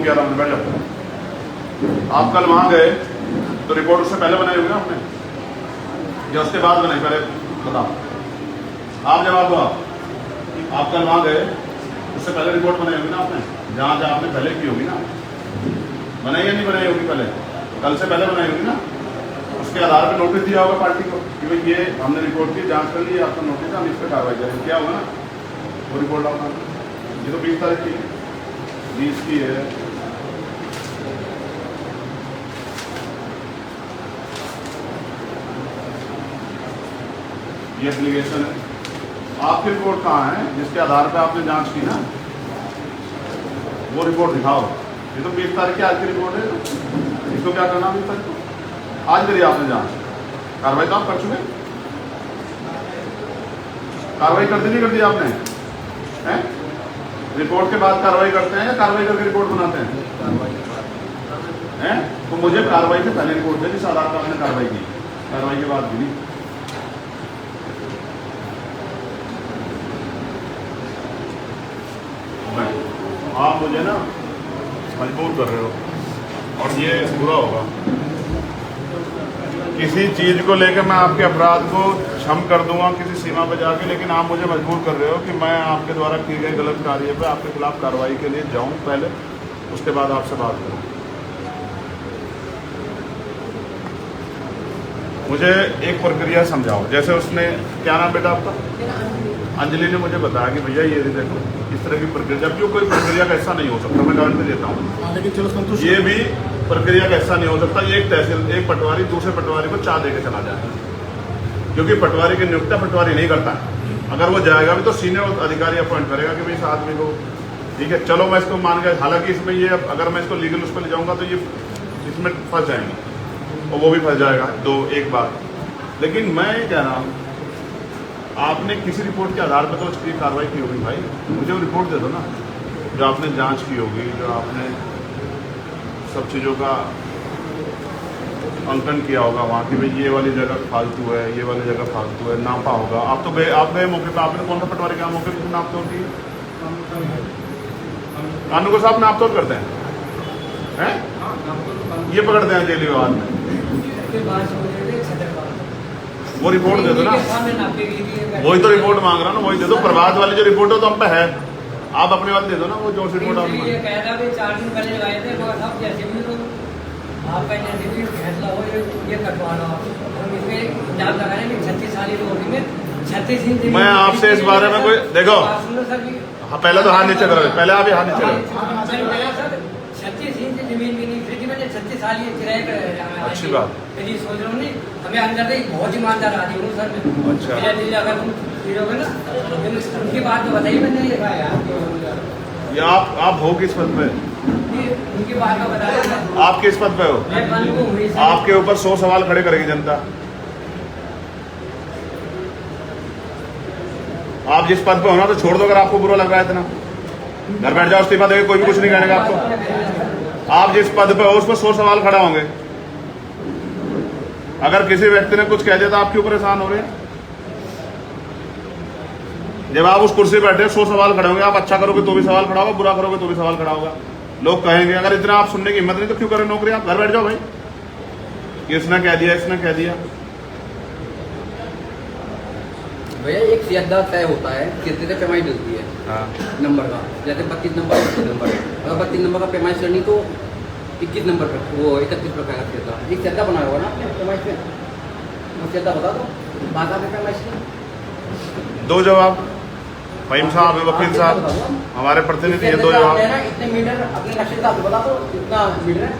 Phone किया था हमने, बैठ जाओ। आप कल वहाँ गए तो रिपोर्ट उससे पहले बनाई होगी ना आपने, या उसके बाद बनाई? पहले बताओ, आप जवाब दो। आप कल वहाँ गए, उससे पहले रिपोर्ट बनाई होगी ना आपने, जहाँ आपने पहले की होगी ना, बनाई या नहीं बनाई होगी? पहले कल से पहले बनाई होगी ना। उसके आधार पर नोटिस दिया होगा पार्टी को कि भाई ये हमने रिपोर्ट की, जांच कर ली, आपका नोटिस, हम इस पर कार्रवाई करें। क्या होगा ना, वो रिपोर्ट आपका, ये तो 20 तारीख की है, 20 की है। ये एप्लीकेशन है, आपकी रिपोर्ट कहाँ है जिसके आधार पे आपने जांच की ना, वो रिपोर्ट दिखाओ। ये तो 20 तारीख की आज की रिपोर्ट है, इसको क्या करना 20 तारीख को? आज करिए आपने जांच, कार्रवाई तो आप कर चुके, कार्रवाई कर दी नहीं कर दी आपने? हैं? रिपोर्ट के बाद कार्रवाई करते हैं या कार्रवाई करके रिपोर्ट बनाते हैं? हैं? तो मुझे कार्रवाई से पहले रिपोर्ट दे जिस आधार पर आपने कार्रवाई की, कार्रवाई के बाद भी नहीं। आप मुझे ना मजबूर कर रहे हो और ये बुरा होगा। किसी चीज़ को लेकर मैं आपके अपराध को क्षम कर दूंगा किसी सीमा पर जाके, लेकिन आप मुझे मजबूर कर रहे हो कि मैं आपके द्वारा किए गए गलत कार्य पे आपके खिलाफ कार्रवाई के लिए जाऊं पहले, उसके बाद आपसे बात करूं। मुझे एक प्रक्रिया समझाओ, जैसे उसने, क्या नाम बेटा आपका? अंजलि ने मुझे बताया कि भैया ये देखो इस तरह की प्रक्रिया, जबकि कोई प्रक्रिया का ऐसा नहीं हो सकता, मैं गारंटी देता हूँ। लेकिन चलो संतुष्ट, ये भी प्रक्रिया का ऐसा नहीं हो सकता एक तहसील, एक पटवारी दूसरे पटवारी को चाह देकर चला जाए, क्योंकि पटवारी की नियुक्ति पटवारी नहीं करता है। अगर वो जाएगा भी तो सीनियर अधिकारी अपॉइंट करेगा कि भाई इस आदमी को, ठीक है चलो मैं इसको मान गया। हालांकि इसमें ये, अगर मैं इसको लीगल उस पर ले जाऊंगा तो ये इसमें फंस जाएंगे और वो भी फंस जाएगा, एक बार। लेकिन मैं ये कह रहा हूँ, आपने किसी रिपोर्ट के आधार पर तो उसकी कार्रवाई की होगी भाई, मुझे वो रिपोर्ट दे दो ना, जो आपने जांच की होगी, जो आपने सब चीज़ों का अंकन किया होगा वहाँ की, भाई ये वाली जगह फालतू है, ये वाली जगह फालतू है, नापा होगा। आप तो गए, आप गए मौके पर, आपने कौन सा पटवारी का मौके पर नाप तोड़ की? कानून को साहब नाप तोड़ करते हैं, ये पकड़ते हैं जेल विभाग में। वो रिपोर्ट दे दो ना, वही तो रिपोर्ट मांग रहा ना, वही दे दो। प्रभात वाली जो रिपोर्ट है तो हम पे है, आप अपने वाले दे दो ना, वो जो रिपोर्ट आप 4 दिन पहले लगाए थे, वो सब जैसे भी तो आपका जैसे भी फैसला हो ये कटवा लो आप, हम इसमें जान लगा रहे हैं 36 साल की में 36 दिन। मैं आपसे इस बारे में कोई, देखो हाँ पहले तो हाथ नीचे करो, पहले आप ही हाथ नीचे करो। 36 इंच जमीन भी नहीं, फिर मैंने 36 साल ये किराए का, अच्छी बात, यदि सोच रहा हूँ नहीं, हमें अंदर से बहुत ईमानदार आदमी हूँ सर मैं। अच्छा, अगर तुम फिरोगे ना उनकी बात तो बताइए, मैंने ये आप हो किस पद पे? उनकी बात का बताया। आप किस पद पे हो? आपके ऊपर 100 सवाल खड़े करेगी जनता। आप जिस पद पे हो ना तो छोड़ दो, अगर आपको बुरा लग रहा है इतना, घर बैठ जाओ, इस्तीफा देके, कोई भी कुछ नहीं कहेगा आपको। आप जिस पद पे हो उस पर 100 सवाल खड़ा होंगे। अगर किसी व्यक्ति ने कुछ कह दिया तो आप क्यों परेशान हो रहे हैं? जब आप उस कुर्सी पर बैठे 100 सवाल खड़े होंगे, आप अच्छा करोगे तो भी सवाल खड़ा होगा, बुरा करोगे तो भी सवाल खड़ा होगा, लोग कहेंगे। अगर इतना आप सुनने की हिम्मत नहीं तो क्यों करें नौकरी? आप घर बैठ जाओ भाई, इसने कह दिया, इसने कह दिया। भैया एक सीधा तय होता है, कितने का पेमाई मिलती है? हाँ। नंबर का, जैसे 32 नंबर 32 नंबर, अगर 32 नंबर का पेमाई करनी तो 21 नंबर पर, वो 31 रुपये का सीधा, एक सीधा बनाया होगा ना आपने पेमाई पे, वो सीधा बता दो, बात आपने पेमाई से दो जवाब, फहीम साहब, वकील साहब, हमारे प्रतिनिधि है, दो जवाब। इतने मीटर अपने नक्शे का बता दो, इतना मीटर है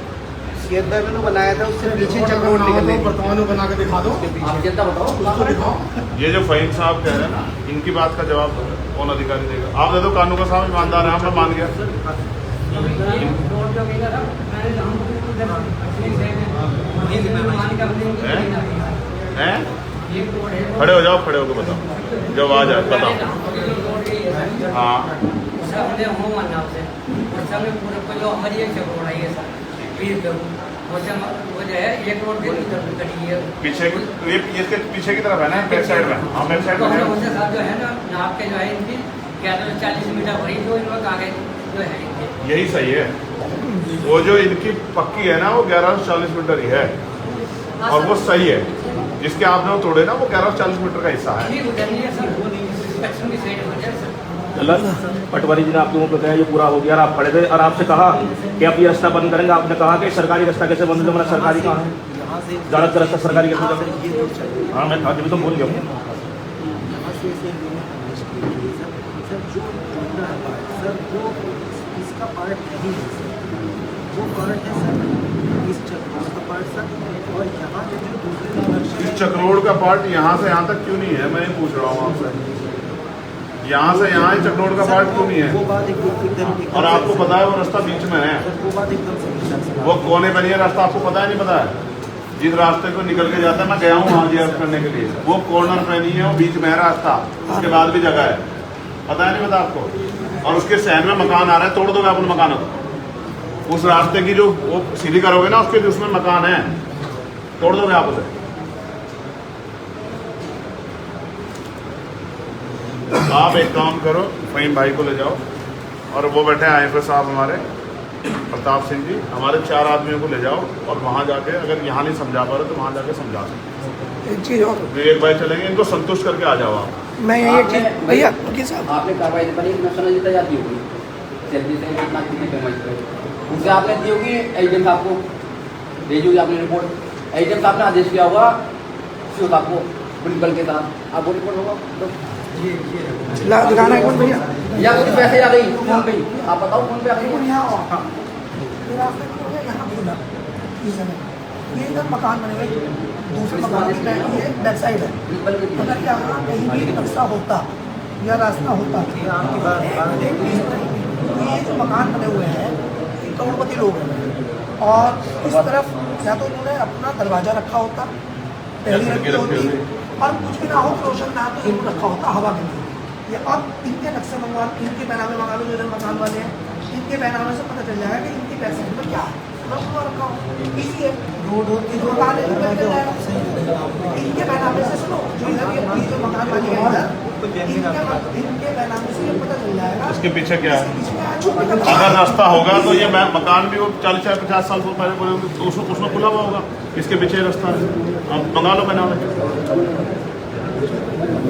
मैंने बनाया था, उससे पीछे चक्कर निकलने वर्तमान बना के दिखा दो, आप जनता बताओ दिखाओ। ये जो फहीम साहब कह रहे हैं ना, इनकी बात का जवाब कौन अधिकारी देगा? आप दे दो, कानून का साहब ईमानदार है, मैं मान गया। खड़े हो जाओ, खड़े होकर बताओ, जब आ जाए बताओ। हाँ पीछे, ये इसके पीछे की तरफ है ना, बैक साइड में। हाँ बैक साइड में जो है ना, नाप के जो है इनकी 40 मीटर वही जो इनका कागज जो है, यही सही है। वो जो इनकी पक्की है ना वो 1140 मीटर ही है और वो सही है। जिसके आपने वो तोड़े ना वो 1140 मीटर का हिस्सा है। ठीक हो जाएगी सर, दक्षिण की साइड हो जाए सर। पटवारी जी ने आपके मुंह पे कहा ये पूरा हो गया और आप खड़े थे और आपसे कहा कि आप ये रास्ता बंद करेंगे। आपने कहा कि सरकारी रास्ता कैसे बंद है, मतलब सरकारी कहाँ है, ज़्यादा का रास्ता सरकारी कैसे बंद है? हाँ मैं था जब तो बोल गया हूँ। यहाँ से सर जो टूटा है पार्ट सर वो इसका पार्ट नहीं है सर, वो पार्ट है सर इस चक्रोड़ का पार्ट सर, और यहाँ पे जो दूसरे कनेक्शन इस चक्रोड़ का पार्ट यहाँ से यहाँ तक क्यों नहीं है, मैं ये पूछ रहा हूँ आपसे। यहाँ से यहाँ ही चक्रोड़ का पार्ट क्यों नहीं वो है? बात एकदम और आपको पता है वो रास्ता बीच में है, सर, वो बात एकदम सही है सर। वो कोने पर नहीं है रास्ता, आपको पता है नहीं पता है? जिस रास्ते को निकल के जाता है, मैं गया हूँ वहाँ जी करने के लिए, वो कॉर्नर पे नहीं है, वो बीच में है रास्ता, उसके बाद भी जगह है, पता है नहीं पता आपको? और उसके सहन में मकान आ रहा है, तोड़ दोगे अपने मकानों को? उस रास्ते की जो वो सीधी करोगे ना उसके उसमें मकान है, तोड़ दोगे आप उसे? आप एक काम करो, फहीम भाई को ले जाओ और वो बैठे आईएफएस साहब हमारे प्रताप सिंह जी, हमारे 4 आदमियों को ले जाओ और वहाँ जाके अगर यहाँ नहीं समझा पा रहे तो वहाँ जाके समझा दो। एक चीज़ और विवेक भाई चलेंगे, इनको संतुष्ट करके आ जाओ आप। मैं यही एक चीज़ भैया वकील साहब आपने कार्रवाई पर एक नेशनल जीता जाती होगी जल्दी से इतना कितनी पेमेंट करें उनसे आपने दी होगी, एजेंट साहब को भेजी होगी आपने रिपोर्ट, एजेंट साहब ने आदेश किया होगा सीओ साहब को प्रिंसिपल के साथ, आप वो रिपोर्ट होगा तो दिखाना है कौन भैया या कुछ पैसे आ गई फोन पे, आप बताओ फोन पे आ गई यहाँ खुला ये इधर मकान बने हुए, दूसरे मकान की ये बैक साइड है। अगर यहाँ कहीं भी रास्ता होता या रास्ता होता, ये जो मकान बने हुए हैं ये करोड़पति लोग हैं और इस तरफ या तो उन्होंने अपना दरवाजा रखा होता, पहली रखी होती और कुछ भी ना हो रोशन ना तो इनको रखा होता हवा के लिए। या अब इनके नक्शे मंगवा, इनके बैनामे मंगा लो, जो इधर मकान वाले हैं इनके बैनामे से पता चल जाएगा कि इनकी पैसे में क्या है, रखा हो इसी है रोड जो मकान है इनके बैनामे से सुनो, जो इधर ये जो मकान वाले हैं इनके बैनामे से ये पता चल जाएगा इसके पीछे क्या है? है। अगर रास्ता होगा तो ये मकान भी वो 40-50 साल पहले बने होंगे, तो उसमें खुला हुआ होगा, इसके पीछे रास्ता है, आप मंगा लो बैनामे।